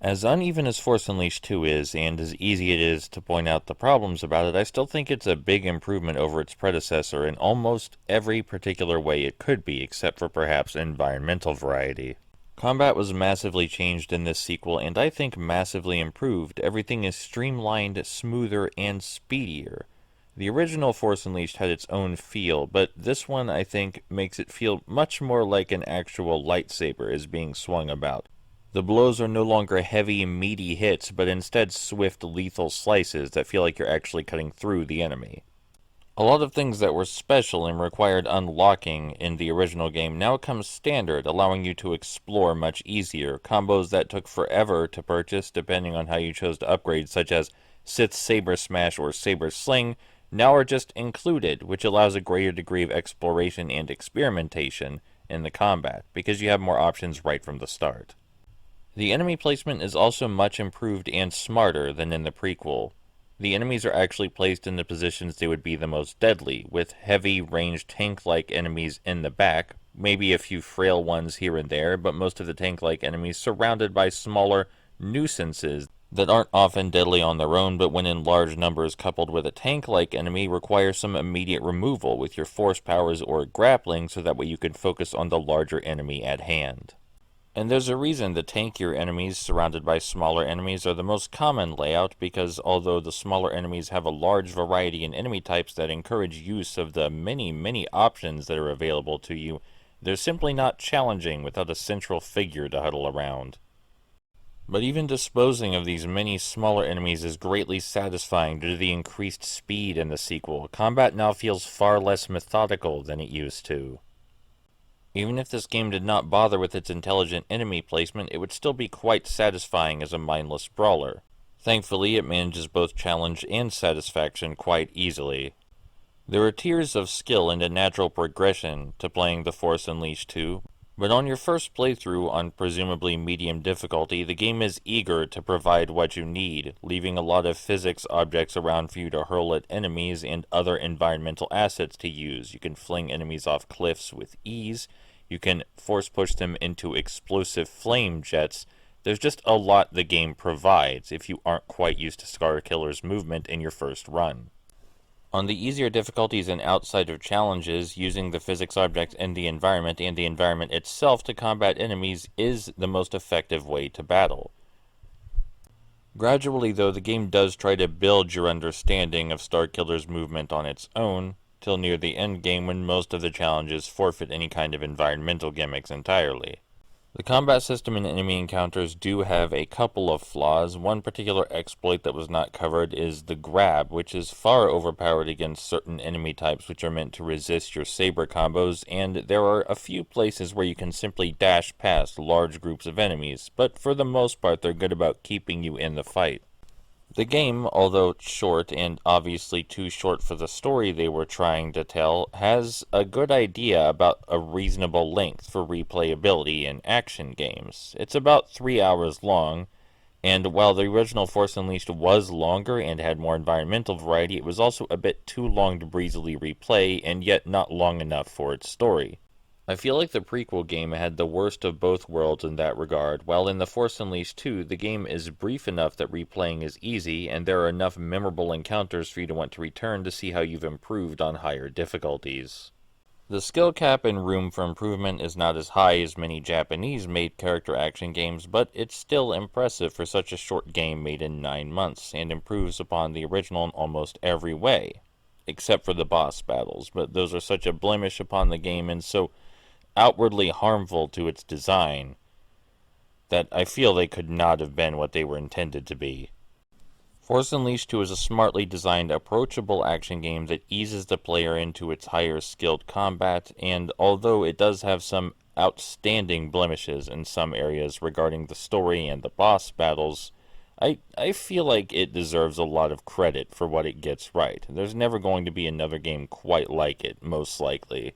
As uneven as Force Unleashed 2 is, and as easy it is to point out the problems about it, I still think it's a big improvement over its predecessor in almost every particular way it could be, except for perhaps environmental variety. Combat was massively changed in this sequel, and I think massively improved. Everything is streamlined, smoother, and speedier. The original Force Unleashed had its own feel, but this one, I think, makes it feel much more like an actual lightsaber is being swung about. The blows are no longer heavy, meaty hits, but instead swift, lethal slices that feel like you're actually cutting through the enemy. A lot of things that were special and required unlocking in the original game now come standard, allowing you to explore much easier. Combos that took forever to purchase, depending on how you chose to upgrade, such as Sith Saber Smash or Saber Sling, now are just included, which allows a greater degree of exploration and experimentation in the combat, because you have more options right from the start. The enemy placement is also much improved and smarter than in the prequel. The enemies are actually placed in the positions they would be the most deadly, with heavy, ranged tank-like enemies in the back, maybe a few frail ones here and there, but most of the tank-like enemies surrounded by smaller nuisances that aren't often deadly on their own, but when in large numbers coupled with a tank-like enemy require some immediate removal with your force powers or grappling so that way you can focus on the larger enemy at hand. And there's a reason the tankier enemies surrounded by smaller enemies are the most common layout, because although the smaller enemies have a large variety in enemy types that encourage use of the many options that are available to you, they're simply not challenging without a central figure to huddle around. But even disposing of these many smaller enemies is greatly satisfying due to the increased speed in the sequel. Combat now feels far less methodical than it used to. Even if this game did not bother with its intelligent enemy placement, it would still be quite satisfying as a mindless brawler. Thankfully, it manages both challenge and satisfaction quite easily. There are tiers of skill and a natural progression to playing The Force Unleashed 2, but on your first playthrough on presumably medium difficulty, the game is eager to provide what you need, leaving a lot of physics objects around for you to hurl at enemies and other environmental assets to use. You can fling enemies off cliffs with ease. You can force push them into explosive flame jets. There's just a lot the game provides if you aren't quite used to Scarkiller's movement in your first run. On the easier difficulties and outside of challenges, using the physics objects in the environment and the environment itself to combat enemies is the most effective way to battle. Gradually, though, the game does try to build your understanding of Starkiller's movement on its own, till near the end game when most of the challenges forfeit any kind of environmental gimmicks entirely. The combat system and enemy encounters do have a couple of flaws. One particular exploit that was not covered is the grab, which is far overpowered against certain enemy types which are meant to resist your saber combos, and there are a few places where you can simply dash past large groups of enemies, but for the most part they're good about keeping you in the fight. The game, although short and obviously too short for the story they were trying to tell, has a good idea about a reasonable length for replayability in action games. It's about 3 hours long, and while the original Force Unleashed was longer and had more environmental variety, it was also a bit too long to breezily replay, and yet not long enough for its story. I feel like the prequel game had the worst of both worlds in that regard. While in The Force Unleashed 2, the game is brief enough that replaying is easy, and there are enough memorable encounters for you to want to return to see how you've improved on higher difficulties. The skill cap and room for improvement is not as high as many Japanese-made character action games, but it's still impressive for such a short game made in 9 months, and improves upon the original in almost every way, except for the boss battles, but those are such a blemish upon the game and so outwardly harmful to its design that I feel they could not have been what they were intended to be. Force Unleashed 2 is a smartly designed, approachable action game that eases the player into its higher skilled combat, and although it does have some outstanding blemishes in some areas regarding the story and the boss battles, I feel like it deserves a lot of credit for what it gets right. There's never going to be another game quite like it, most likely.